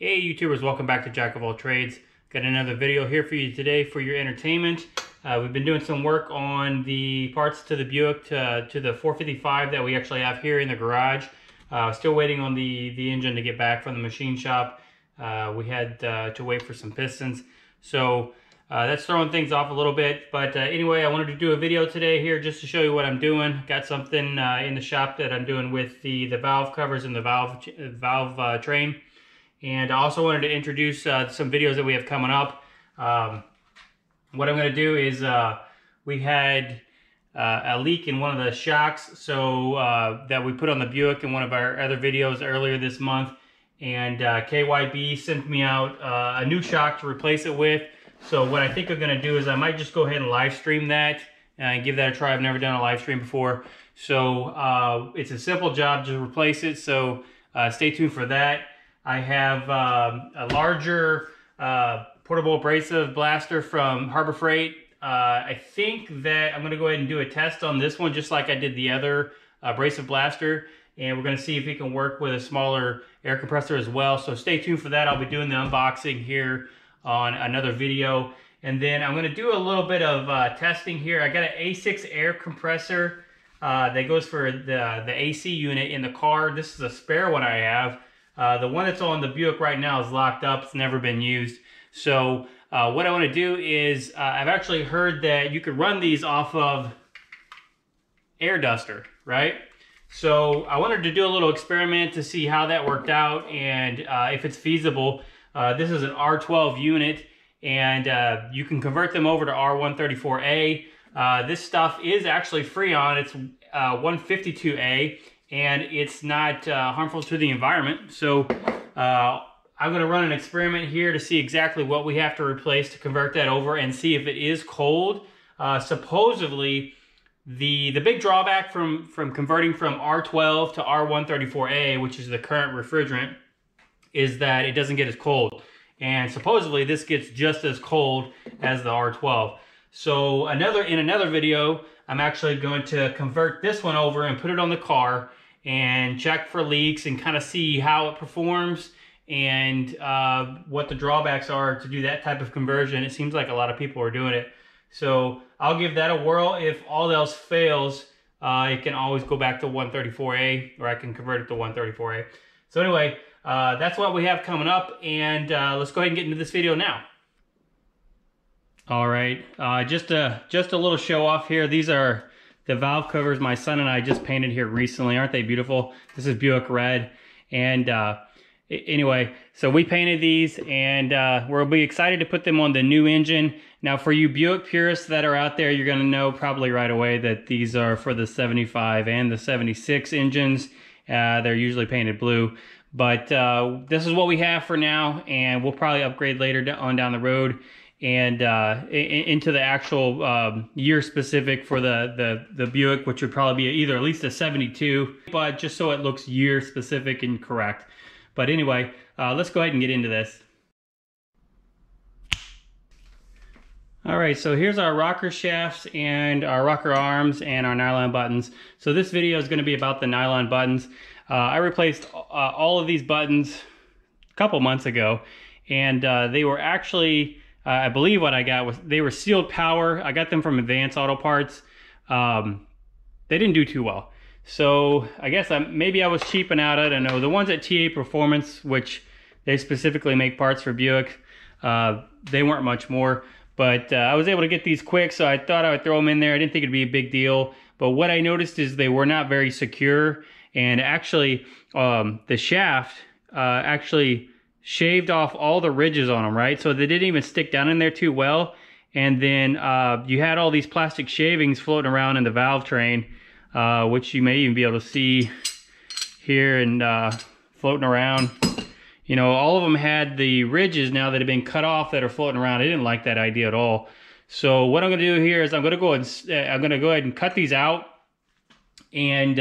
Hey YouTubers, welcome back to Jack of All Trades. Got another video here for you today for your entertainment. We've been doing some work on the parts to the Buick to the 455 that we actually have here in the garage. Still waiting on the engine to get back from the machine shop. We had to wait for some pistons. So that's throwing things off a little bit. But anyway, I wanted to do a video today here just to show you what I'm doing. Got something in the shop that I'm doing with the valve covers and the valve train. And I also wanted to introduce some videos that we have coming up. What I'm going to do is we had a leak in one of the shocks, so that we put on the Buick in one of our other videos earlier this month. And KYB sent me out a new shock to replace it with. So what I think I'm going to do is I might just go ahead and live stream that and give that a try. I've never done a live stream before. So it's a simple job to replace it, so stay tuned for that. I have a larger portable abrasive blaster from Harbor Freight. I think that I'm going to go ahead and do a test on this one just like I did the other abrasive blaster. And we're going to see if it can work with a smaller air compressor as well. So stay tuned for that. I'll be doing the unboxing here on another video. And then I'm going to do a little bit of testing here. I got an A6 air compressor that goes for the AC unit in the car. This is a spare one I have. The one that's on the Buick right now is locked up. It's never been used. So what I want to do is I've actually heard that you could run these off of air duster, right? So I wanted to do a little experiment to see how that worked out and if it's feasible. This is an R12 unit, and you can convert them over to R134A. This stuff is actually Freon. It's 152A. And it's not harmful to the environment. So I'm going to run an experiment here to see exactly what we have to replace to convert that over and see if it is cold. Supposedly, the big drawback from converting from R12 to R134A, which is the current refrigerant, is that it doesn't get as cold. And supposedly this gets just as cold as the R12. So in another video, I'm actually going to convert this one over and put it on the car and check for leaks and kind of see how it performs and what the drawbacks are to do that type of conversion. It seems like a lot of people are doing it. So I'll give that a whirl. If all else fails, it can always go back to 134A, or I can convert it to 134A. So anyway, that's what we have coming up, and let's go ahead and get into this video now. All right, just a little show off here. These are the valve covers my son and I just painted here recently. Aren't they beautiful? This is Buick red. And anyway, so we painted these, and we'll be excited to put them on the new engine. Now for you Buick purists that are out there, you're gonna know probably right away that these are for the 75 and the 76 engines. They're usually painted blue. But this is what we have for now, and we'll probably upgrade later on down the road and into the actual year specific for the Buick, which would probably be either at least a 72, but just so it looks year specific and correct. But anyway, let's go ahead and get into this. All right, so here's our rocker shafts and our rocker arms and our nylon buttons. So this video is going to be about the nylon buttons. I replaced all of these buttons a couple months ago, and they were actually, I believe what I got was, they were sealed power. I got them from Advanced Auto Parts. They didn't do too well. So I guess maybe I was cheaping out. I don't know. The ones at TA Performance, which they specifically make parts for Buick, they weren't much more. But I was able to get these quick, so I thought I would throw them in there. I didn't think it'd be a big deal. But what I noticed is they were not very secure. And actually, the shaft actually shaved off all the ridges on them, right? So they didn't even stick down in there too well. And then you had all these plastic shavings floating around in the valve train, which you may even be able to see here and floating around. You know, all of them had the ridges now that have been cut off that are floating around. I didn't like that idea at all. So what I'm going to do here is I'm going to go ahead and cut these out and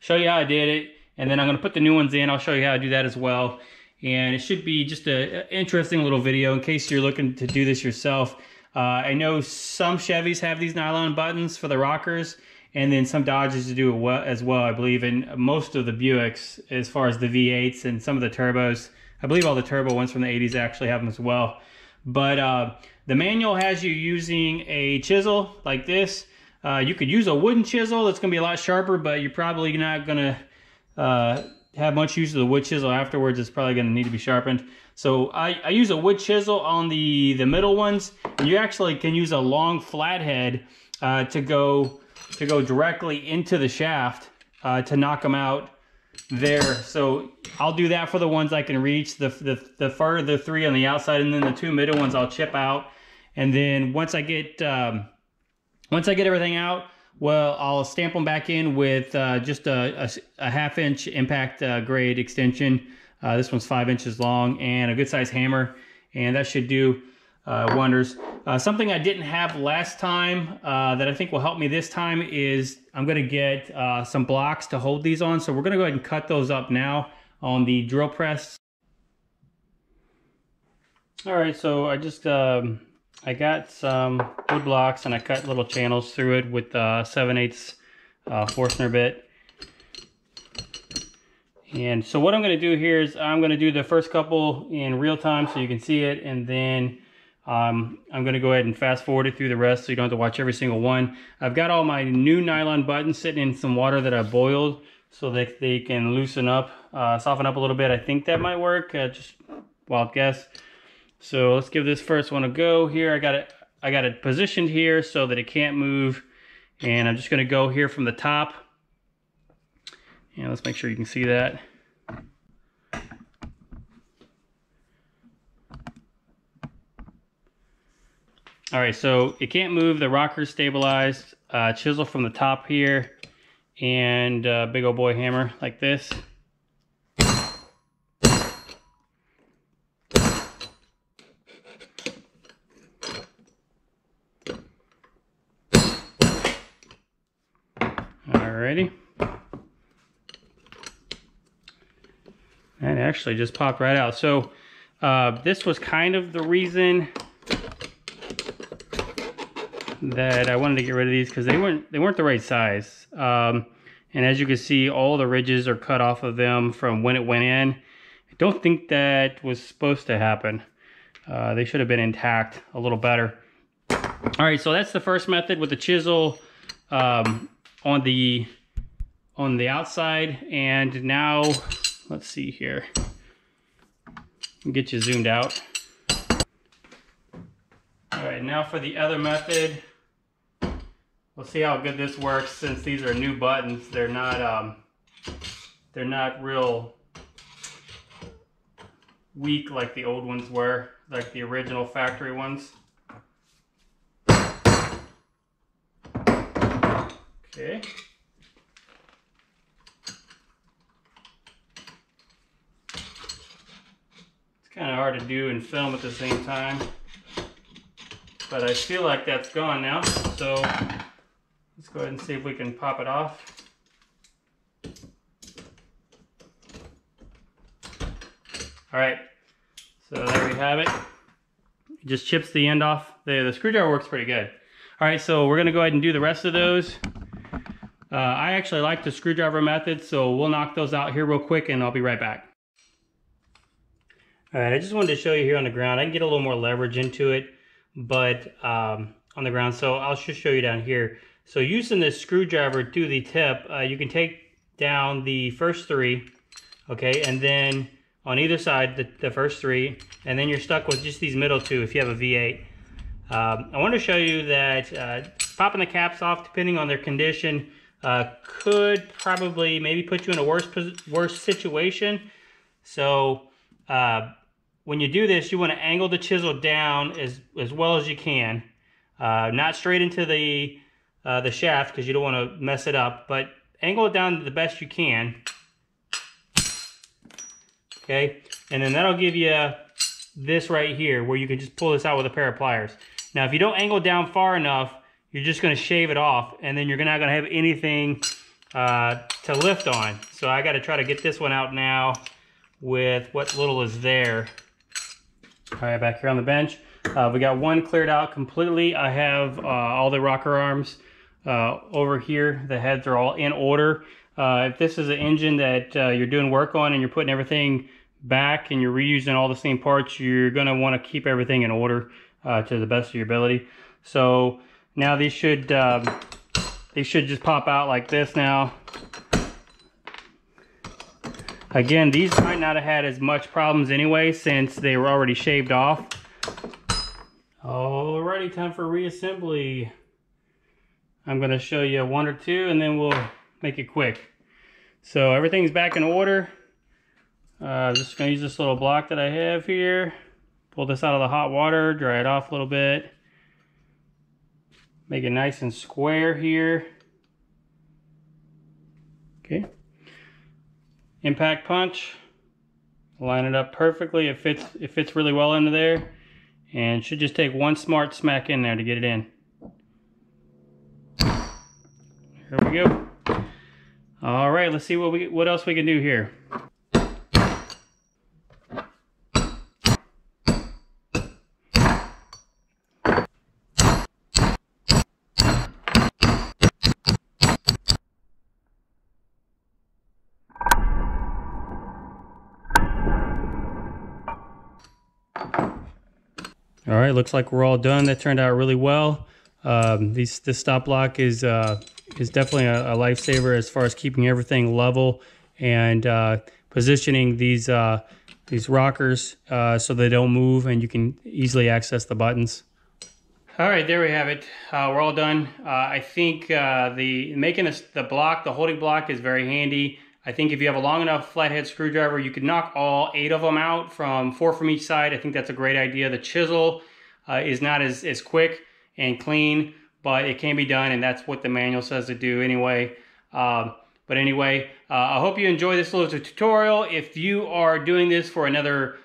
show you how I did it. And then I'm going to put the new ones in. I'll show you how to do that as well. And it should be just an interesting little video in case you're looking to do this yourself. I know some Chevys have these nylon buttons for the rockers, and then some Dodges do it as well, I believe, and most of the Buicks, as far as the V8s and some of the turbos, I believe all the turbo ones from the 80s actually have them as well. But the manual has you using a chisel like this. You could use a wooden chisel that's going to be a lot sharper, but you're probably not going to have much use of the wood chisel afterwards. It's probably going to need to be sharpened. So I use a wood chisel on the middle ones. And you actually can use a long flathead to go directly into the shaft to knock them out there. So I'll do that for the ones I can reach. The further three on the outside, and then the two middle ones I'll chip out. And then once I get everything out, well, I'll stamp them back in with just a half-inch impact grade extension. This one's 5 inches long, and a good size hammer, and that should do wonders. Something I didn't have last time that I think will help me this time is I'm going to get some blocks to hold these on. So we're going to go ahead and cut those up now on the drill press. All right, so I just I got some wood blocks and I cut little channels through it with 7/8 Forstner bit. And so what I'm going to do here is I'm going to do the first couple in real time so you can see it, and then I'm going to go ahead and fast forward it through the rest so you don't have to watch every single one. I've got all my new nylon buttons sitting in some water that I boiled so that they can loosen up, soften up a little bit. I think that might work, just wild guess. So let's give this first one a go here. I got it positioned here so that it can't move, and I'm just going to go here from the top. And let's make sure you can see that. All right, so it can't move. The rocker's stabilized. Chisel from the top here, and big old boy hammer like this. Alrighty. That actually just popped right out. So this was kind of the reason that I wanted to get rid of these, because they weren't the right size. And as you can see, all the ridges are cut off of them from when it went in. I don't think that was supposed to happen. They should have been intact a little better. All right, so that's the first method with the chisel on the outside. And now let's see here. Get you zoomed out. All right, now for the other method. We'll see how good this works since these are new buttons. They're not real weak like the old ones were, like the original factory ones. Okay. It's kind of hard to do and film at the same time, but I feel like that's gone now. So let's go ahead and see if we can pop it off. All right, so there we have it. It just chips the end off. The screwdriver works pretty good. All right, so we're gonna go ahead and do the rest of those. I actually like the screwdriver method, so we'll knock those out here real quick and I'll be right back. All right, I just wanted to show you here on the ground. I can get a little more leverage into it, but on the ground, so I'll just show you down here. So using this screwdriver to the tip, you can take down the first three, okay, and then on either side, the first three, and then you're stuck with just these middle two if you have a V8. I want to show you that popping the caps off, depending on their condition, could probably maybe put you in a worse situation. So when you do this, you want to angle the chisel down as well as you can, not straight into the shaft because you don't want to mess it up, but angle it down the best you can. Okay, and then that'll give you this right here where you can just pull this out with a pair of pliers. Now, if you don't angle down far enough, you're just going to shave it off, and then you're not going to have anything to lift on. So I got to try to get this one out now with what little is there. All right, back here on the bench, we got one cleared out completely. I have all the rocker arms over here. The heads are all in order. If this is an engine that you're doing work on and you're putting everything back and you're reusing all the same parts, you're going to want to keep everything in order to the best of your ability. So now these should just pop out like this now. Again, these might not have had as much problems anyway since they were already shaved off. Alrighty, time for reassembly. I'm going to show you one or two and then we'll make it quick. So everything's back in order. Just going to use this little block that I have here. Pull this out of the hot water, dry it off a little bit. Make it nice and square here. Okay. Impact punch. Line it up perfectly. It fits really well into there. And should just take one smart smack in there to get it in. Here we go. All right, let's see what else we can do here. All right, looks like we're all done. That turned out really well. This stop block is definitely a lifesaver as far as keeping everything level and positioning these rockers so they don't move and you can easily access the buttons. All right, there we have it. We're all done. I think the holding block is very handy. I think if you have a long enough flathead screwdriver, you could knock all 8 of them out, 4 from each side. I think that's a great idea. The chisel is not as quick and clean, but it can be done, and that's what the manual says to do anyway. But anyway, I hope you enjoy this little tutorial. If you are doing this for another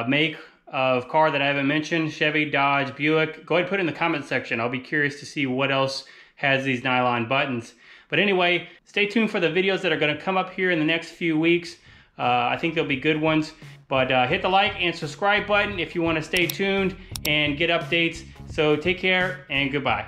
make of car that I haven't mentioned, Chevy, Dodge, Buick, go ahead and put it in the comment section. I'll be curious to see what else has these nylon buttons. But anyway, stay tuned for the videos that are going to come up here in the next few weeks. I think they'll be good ones. But hit the like and subscribe button if you want to stay tuned and get updates. So take care and goodbye.